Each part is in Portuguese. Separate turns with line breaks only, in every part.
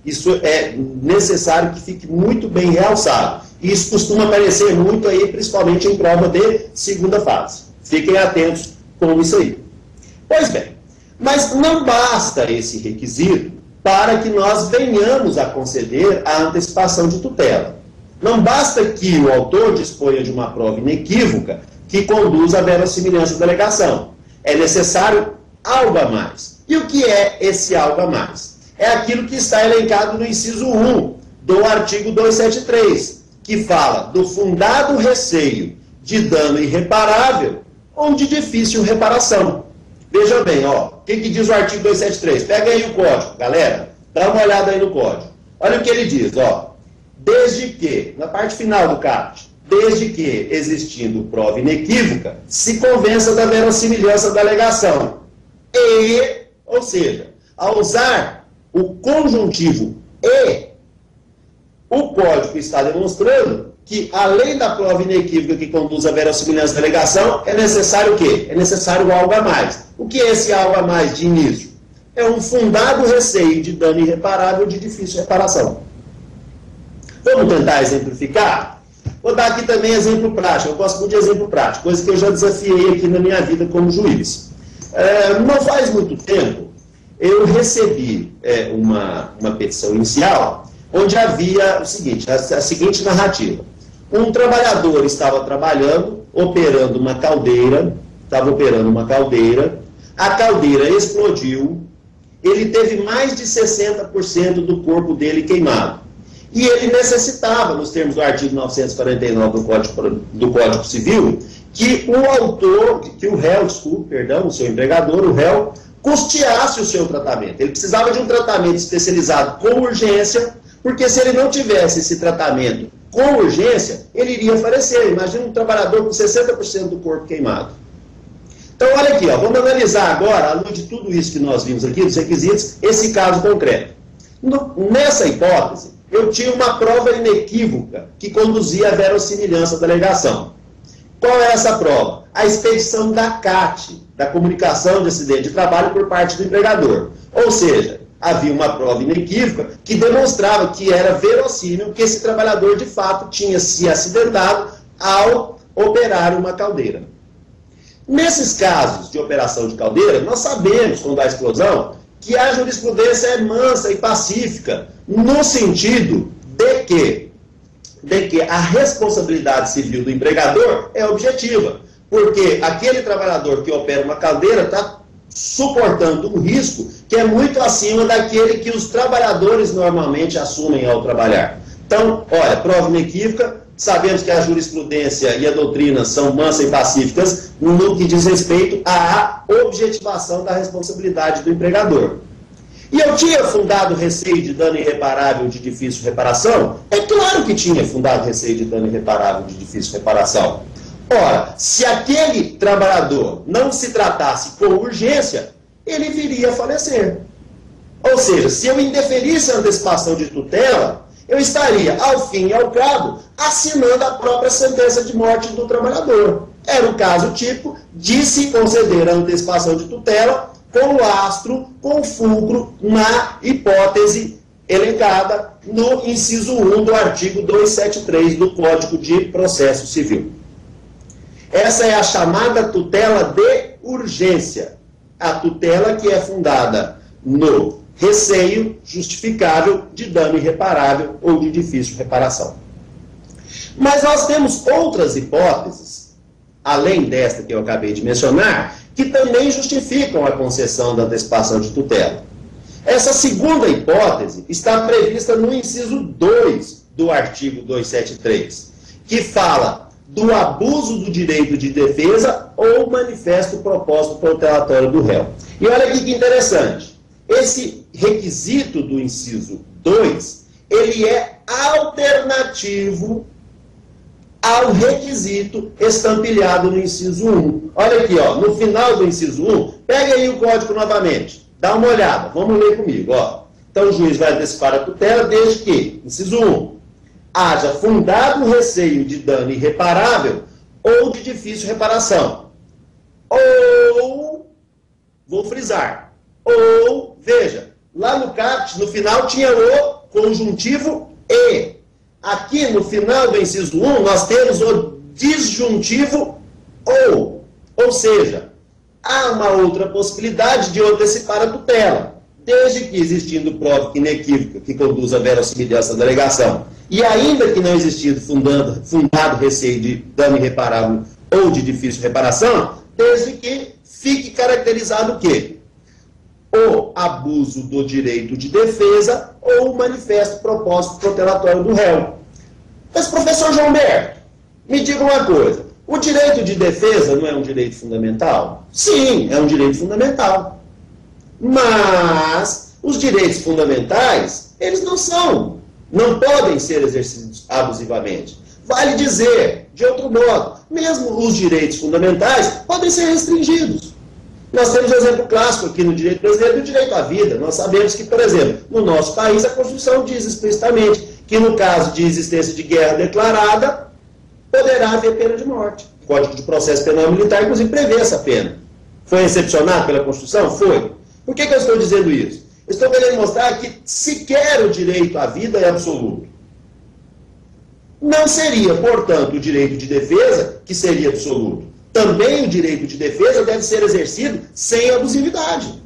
Isso é necessário que fique muito bem realçado. Isso costuma aparecer muito aí, principalmente em prova de segunda fase. Fiquem atentos com isso aí. Pois bem, mas não basta esse requisito para que nós venhamos a conceder a antecipação de tutela. Não basta que o autor disponha de uma prova inequívoca que conduza à verossimilhança da alegação. É necessário algo a mais. E o que é esse algo a mais? É aquilo que está elencado no inciso 1 do artigo 273, que fala do fundado receio de dano irreparável ou de difícil reparação. Veja bem, ó, o que diz o artigo 273? Pega aí o código, galera, dá uma olhada aí no código. Olha o que ele diz, ó. Desde que, na parte final do caput, desde que, existindo prova inequívoca, se convença da verossimilhança da alegação. E, ou seja, ao usar o conjuntivo e, o código está demonstrando que, além da prova inequívoca que conduz à verossimilhança da alegação, é necessário o quê? É necessário algo a mais. O que é esse algo a mais de início? É um fundado receio de dano irreparável de difícil reparação. Vamos tentar exemplificar? Vou dar aqui também exemplo prático. Eu gosto muito de exemplo prático, coisa que eu já desafiei aqui na minha vida como juiz. Não faz muito tempo, eu recebi uma petição inicial, onde havia o seguinte, a seguinte narrativa. Um trabalhador estava trabalhando, operando uma caldeira, a caldeira explodiu, ele teve mais de 60% do corpo dele queimado. E ele necessitava, nos termos do artigo 949 do Código Civil, que o réu, o seu empregador, o réu, custeasse o seu tratamento. Ele precisava de um tratamento especializado com urgência, porque se ele não tivesse esse tratamento com urgência, ele iria falecer. Imagina um trabalhador com 60% do corpo queimado. Então, olha aqui, ó, vamos analisar agora, à luz de tudo isso que nós vimos aqui, dos requisitos, esse caso concreto. Nessa hipótese, eu tinha uma prova inequívoca que conduzia à verossimilhança da alegação. Qual é essa prova? A expedição da CAT, da comunicação de acidente de trabalho por parte do empregador. Ou seja, havia uma prova inequívoca que demonstrava que era verossímil que esse trabalhador de fato tinha se acidentado ao operar uma caldeira. Nesses casos de operação de caldeira, nós sabemos, quando há explosão, que a jurisprudência é mansa e pacífica, no sentido de que a responsabilidade civil do empregador é objetiva, porque aquele trabalhador que opera uma caldeira está suportando um risco que é muito acima daquele que os trabalhadores normalmente assumem ao trabalhar. Então, olha, prova inequívoca, sabemos que a jurisprudência e a doutrina são mansas e pacíficas no que diz respeito à objetivação da responsabilidade do empregador. E eu tinha fundado receio de dano irreparável de difícil reparação? É claro que tinha fundado receio de dano irreparável de difícil reparação. Ora, se aquele trabalhador não se tratasse com urgência, ele viria a falecer. Ou seja, se eu indeferisse a antecipação de tutela, eu estaria, ao fim e ao cabo, assinando a própria sentença de morte do trabalhador. Era o caso típico de se conceder a antecipação de tutela com lastro, com fulcro, na hipótese elencada no inciso 1 do artigo 273 do Código de Processo Civil. Essa é a chamada tutela de urgência. A tutela que é fundada no receio justificável de dano irreparável ou de difícil reparação. Mas nós temos outras hipóteses, além desta que eu acabei de mencionar, que também justificam a concessão da antecipação de tutela. Essa segunda hipótese está prevista no inciso 2 do artigo 273, que fala do abuso do direito de defesa ou manifesto propósito protelatório do réu. E olha aqui que interessante. Esse requisito do inciso 2, ele é alternativo ao requisito estampilhado no inciso 1. Olha aqui, ó, no final do inciso 1, pega aí o código novamente, dá uma olhada, vamos ler comigo, ó. Então o juiz vai antecipar a tutela desde que, inciso 1, haja fundado receio de dano irreparável ou de difícil reparação. Ou, vou frisar, ou, veja, Lá no caput, no final, tinha o conjuntivo e. Aqui, no final do inciso 1, nós temos o disjuntivo ou. Ou seja, há uma outra possibilidade de antecipar a tutela, desde que existindo prova inequívoca que conduza à verossimilhança da alegação, e ainda que não existindo fundado receio de dano irreparável ou de difícil reparação, desde que fique caracterizado o quê? O abuso do direito de defesa ou o manifesto propósito protelatório do réu. Mas, professor João Humberto, me diga uma coisa, o direito de defesa não é um direito fundamental? Sim, é um direito fundamental. Mas os direitos fundamentais, eles não podem ser exercidos abusivamente. Vale dizer, de outro modo, mesmo os direitos fundamentais podem ser restringidos. Nós temos um exemplo clássico aqui no direito brasileiro do direito à vida. Nós sabemos que, por exemplo, no nosso país a Constituição diz explicitamente que no caso de existência de guerra declarada, poderá haver pena de morte. O Código de Processo Penal Militar, inclusive, prevê essa pena. Foi excepcionado pela Constituição? Foi. Por que eu estou dizendo isso? Eu estou querendo mostrar que sequer o direito à vida é absoluto. Não seria, portanto, o direito de defesa que seria absoluto. Também o direito de defesa deve ser exercido sem abusividade.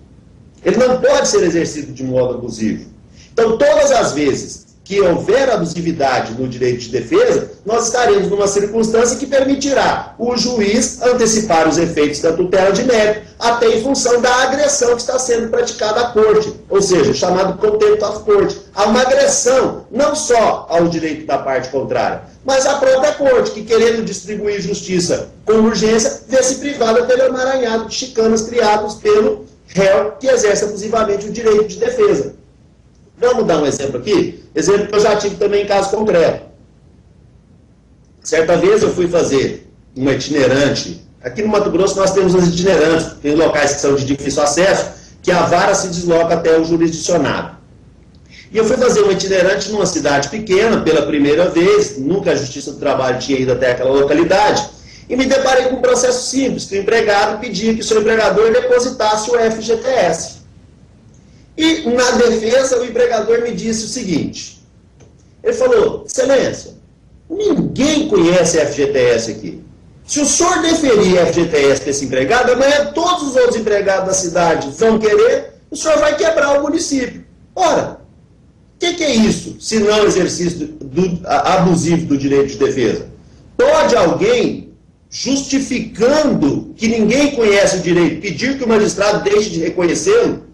Ele não pode ser exercido de modo abusivo. Então, todas as vezes que houver abusividade no direito de defesa, nós estaremos numa circunstância que permitirá o juiz antecipar os efeitos da tutela de mérito, até em função da agressão que está sendo praticada à corte, ou seja, o chamado contempt of court. Há uma agressão, não só ao direito da parte contrária, mas à própria corte, que querendo distribuir justiça com urgência, vê-se privada pelo emaranhado de chicanas criados pelo réu que exerce abusivamente o direito de defesa. Vamos dar um exemplo aqui? Exemplo que eu já tive também em caso concreto. Certa vez eu fui fazer uma itinerante. Aqui no Mato Grosso nós temos os itinerantes, tem locais que são de difícil acesso, que a vara se desloca até o jurisdicionado. E eu fui fazer uma itinerante numa cidade pequena, pela primeira vez, nunca a Justiça do Trabalho tinha ido até aquela localidade, e me deparei com um processo simples, que o empregado pedia que o seu empregador depositasse o FGTS. E, na defesa, o empregador me disse o seguinte, ele falou, excelência, ninguém conhece FGTS aqui. Se o senhor deferir FGTS para esse empregado, amanhã todos os outros empregados da cidade vão querer, o senhor vai quebrar o município. Ora, o que é isso, se não exercício abusivo do direito de defesa? Pode alguém, justificando que ninguém conhece o direito, pedir que o magistrado deixe de reconhecê-lo?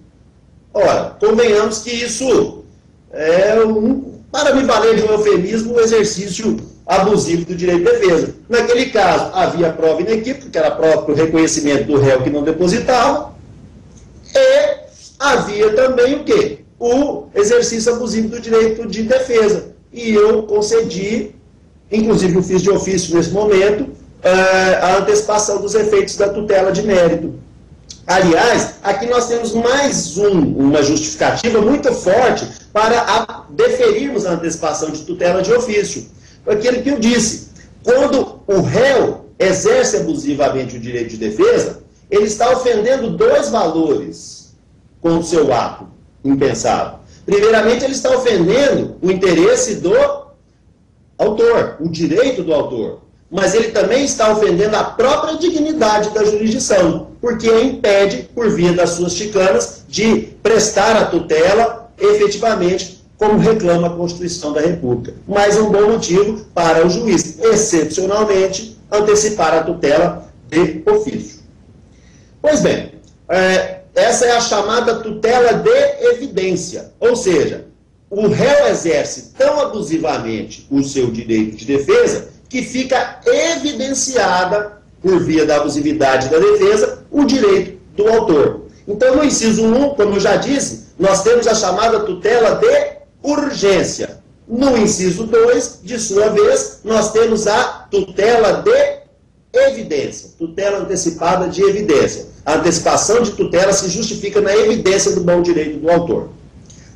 Ora, convenhamos que isso é, para me valer de um eufemismo, um exercício abusivo do direito de defesa. Naquele caso, havia prova inequívoca, que era próprio reconhecimento do réu que não depositava, e havia também o quê? O exercício abusivo do direito de defesa. E eu concedi, inclusive eu fiz de ofício nesse momento, a antecipação dos efeitos da tutela de mérito. Aliás, aqui nós temos mais uma justificativa muito forte para deferirmos a antecipação de tutela de ofício. Aquilo que eu disse, quando o réu exerce abusivamente o direito de defesa, ele está ofendendo dois valores com o seu ato impensável. Primeiramente, ele está ofendendo o interesse do autor, o direito do autor. Mas ele também está ofendendo a própria dignidade da jurisdição, porque a impede, por via das suas chicanas, de prestar a tutela efetivamente, como reclama a Constituição da República. Mais um bom motivo para o juiz, excepcionalmente, antecipar a tutela de ofício. Pois bem, essa é a chamada tutela de evidência, ou seja, o réu exerce tão abusivamente o seu direito de defesa que fica evidenciada, por via da abusividade da defesa, o direito do autor. Então, no inciso 1, como eu já disse, nós temos a chamada tutela de urgência. No inciso 2, de sua vez, nós temos a tutela de evidência, tutela antecipada de evidência. A antecipação de tutela se justifica na evidência do bom direito do autor.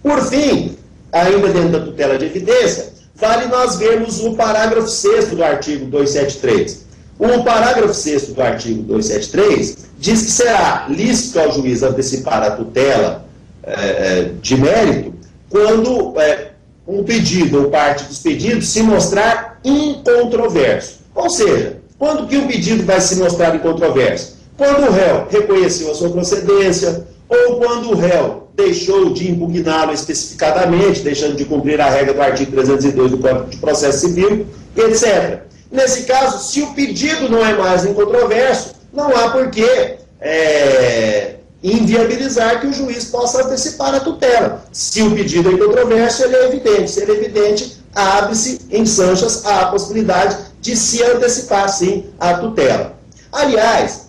Por fim, ainda dentro da tutela de evidência, vale nós vermos o parágrafo 6º do artigo 273. O parágrafo 6º do artigo 273 diz que será lícito ao juiz antecipar a tutela de mérito quando um pedido ou parte dos pedidos se mostrar incontroverso. Ou seja, quando que o pedido vai se mostrar incontroverso? Quando o réu reconheceu a sua procedência, ou quando o réu deixou de impugná-lo especificadamente, deixando de cumprir a regra do artigo 302 do Código de Processo Civil, etc. Nesse caso, se o pedido não é mais incontroverso, não há por que inviabilizar que o juiz possa antecipar a tutela. Se o pedido é incontroverso, ele é evidente. Se ele é evidente, abre-se em Sanchas a possibilidade de se antecipar, sim, a tutela. Aliás,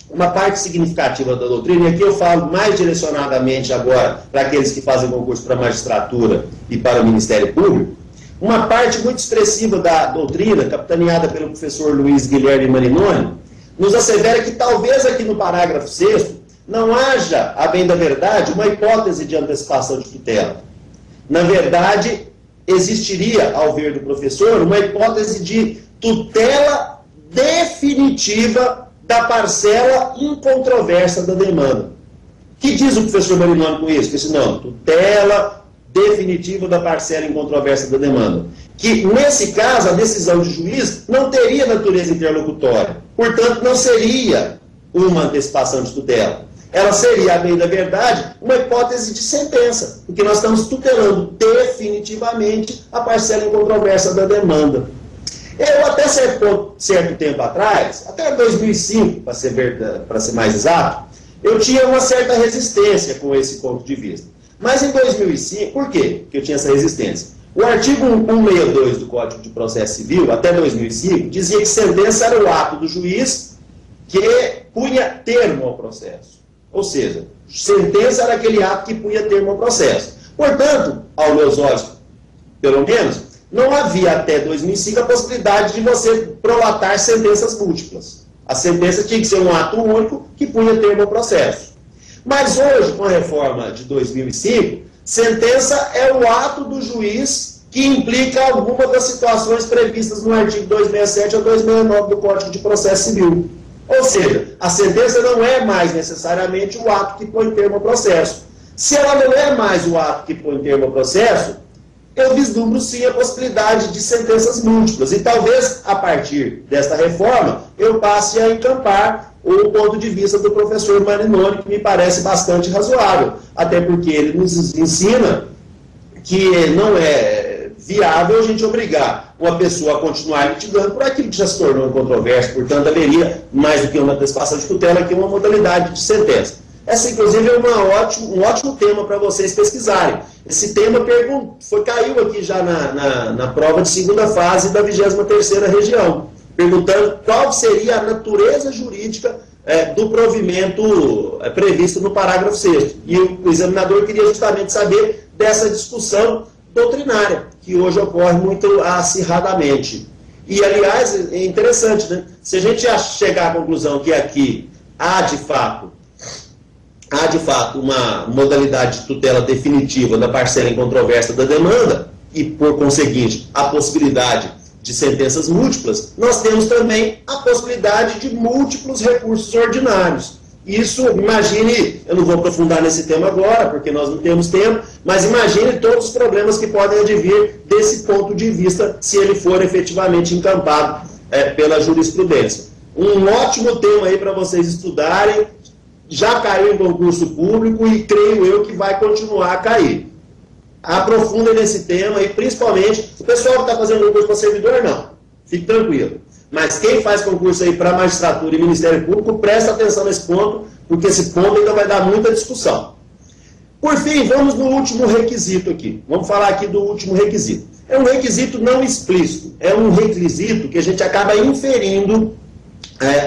uma parte significativa da doutrina, e aqui eu falo mais direcionadamente agora para aqueles que fazem concurso para a magistratura e para o Ministério Público, uma parte muito expressiva da doutrina, capitaneada pelo professor Luiz Guilherme Marinoni, nos assevera que talvez aqui no parágrafo 6º não haja, a bem da verdade, uma hipótese de antecipação de tutela. Na verdade, existiria, ao ver do professor, uma hipótese de tutela definitiva da parcela incontroversa da demanda. O que diz o professor Marinoni com isso? Disse, não, tutela definitiva da parcela incontroversa da demanda. Que, nesse caso, a decisão de juiz não teria natureza interlocutória. Portanto, não seria uma antecipação de tutela. Ela seria, a bem da verdade, uma hipótese de sentença, porque nós estamos tutelando definitivamente a parcela incontroversa da demanda. Eu, até certo tempo atrás, até 2005, para ser mais exato, eu tinha uma certa resistência com esse ponto de vista. Mas em 2005, por quê que eu tinha essa resistência? O artigo 162 do Código de Processo Civil, até 2005, dizia que sentença era o ato do juiz que punha termo ao processo. Ou seja, sentença era aquele ato que punha termo ao processo. Portanto, aos meus olhos, pelo menos, não havia até 2005 a possibilidade de você prolatar sentenças múltiplas. A sentença tinha que ser um ato único que punha termo ao processo. Mas hoje, com a reforma de 2005, sentença é o ato do juiz que implica alguma das situações previstas no artigo 267 ou 269 do Código de Processo Civil. Ou seja, a sentença não é mais necessariamente o ato que põe termo ao processo. Se ela não é mais o ato que põe termo ao processo, eu vislumbro sim a possibilidade de sentenças múltiplas. E talvez, a partir desta reforma, eu passe a encampar o ponto de vista do professor Marinoni, que me parece bastante razoável. Até porque ele nos ensina que não é viável a gente obrigar uma pessoa a continuar litigando por aquilo que já se tornou incontroverso. Portanto, haveria, mais do que uma antecipação de tutela, que uma modalidade de sentença. Essa, inclusive, é um ótimo tema para vocês pesquisarem. Esse tema caiu aqui já na prova de segunda fase da 23ª região, perguntando qual seria a natureza jurídica do provimento previsto no parágrafo 6º. E o examinador queria justamente saber dessa discussão doutrinária, que hoje ocorre muito acirradamente. E, aliás, é interessante, né? Se a gente chegar à conclusão que aqui há, de fato, uma modalidade de tutela definitiva da parcela incontroversa da demanda, e, por conseguinte, a possibilidade de sentenças múltiplas, nós temos também a possibilidade de múltiplos recursos ordinários. Isso, imagine, eu não vou aprofundar nesse tema agora, porque nós não temos tempo, mas imagine todos os problemas que podem advir desse ponto de vista, se ele for efetivamente encampado pela jurisprudência. Um ótimo tema aí para vocês estudarem, já caiu em concurso público e creio eu que vai continuar a cair. Aprofundem nesse tema e, principalmente, o pessoal que está fazendo concurso para servidor, não. Fique tranquilo. Mas quem faz concurso aí para magistratura e Ministério Público, presta atenção nesse ponto, porque esse ponto ainda vai dar muita discussão. Por fim, vamos no último requisito aqui. Vamos falar aqui do último requisito. É um requisito não explícito, é um requisito que a gente acaba inferindo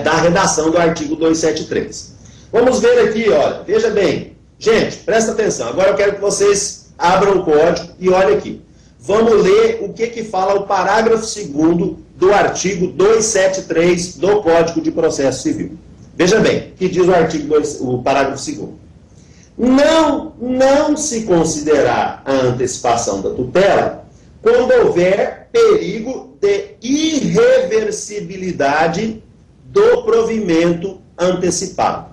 da redação do artigo 273. Vamos ver aqui, olha, veja bem. Gente, presta atenção. Agora eu quero que vocês abram o código e olhem aqui. Vamos ler o que fala o parágrafo 2º do artigo 273 do Código de Processo Civil. Veja bem, o que diz o parágrafo 2º. Não se considerar a antecipação da tutela quando houver perigo de irreversibilidade do provimento antecipado.